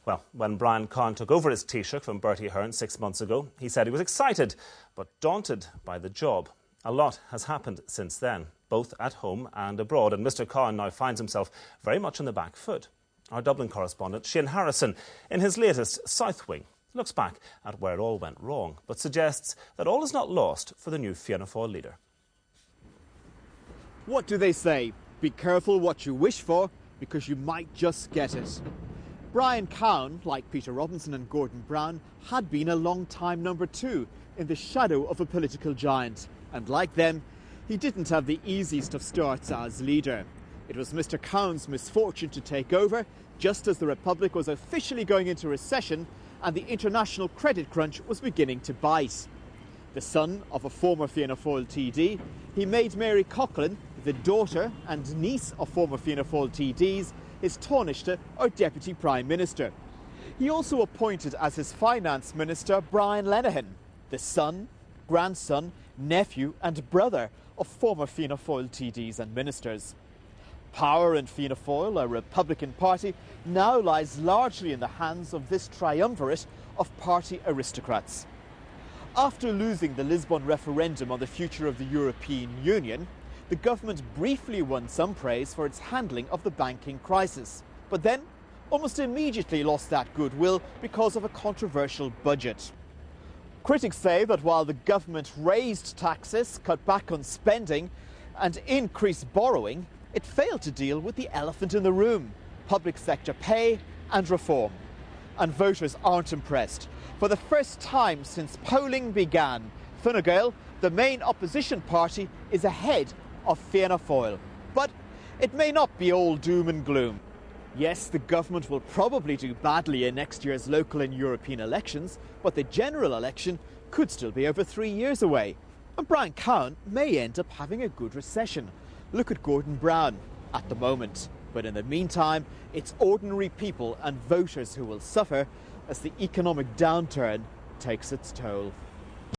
Well, when Brian Cowen took over his Taoiseach from Bertie Ahern 6 months ago, he said he was excited but daunted by the job. A lot has happened since then, both at home and abroad, and Mr Cowen now finds himself very much on the back foot. Our Dublin correspondent, Shane Harrison, in his latest South Wing, looks back at where it all went wrong, but suggests that all is not lost for the new Fianna Fáil leader. What do they say? Be careful what you wish for, because you might just get it. Brian Cowen, like Peter Robinson and Gordon Brown, had been a long-time number 2 in the shadow of a political giant. And like them, he didn't have the easiest of starts as leader. It was Mr Cowen's misfortune to take over just as the Republic was officially going into recession and the international credit crunch was beginning to bite. The son of a former Fianna Fáil TD, he made Mary Coughlin, the daughter and niece of former Fianna Fáil TDs, his Taoiseach or Deputy Prime Minister. He also appointed as his Finance Minister Brian Lenihan, the son, grandson, nephew and brother of former Fianna Fáil TDs and ministers. Power in Fianna Fáil, a Republican party, now lies largely in the hands of this triumvirate of party aristocrats. After losing the Lisbon referendum on the future of the European Union, the government briefly won some praise for its handling of the banking crisis, but then almost immediately lost that goodwill because of a controversial budget. Critics say that while the government raised taxes, cut back on spending and increased borrowing, it failed to deal with the elephant in the room, public sector pay and reform. And voters aren't impressed. For the first time since polling began, Fine Gael, the main opposition party, is ahead of Fianna Fáil. But it may not be all doom and gloom. Yes, the government will probably do badly in next year's local and European elections, but the general election could still be over 3 years away. And Brian Cowen may end up having a good recession. Look at Gordon Brown at the moment. But in the meantime, it's ordinary people and voters who will suffer as the economic downturn takes its toll.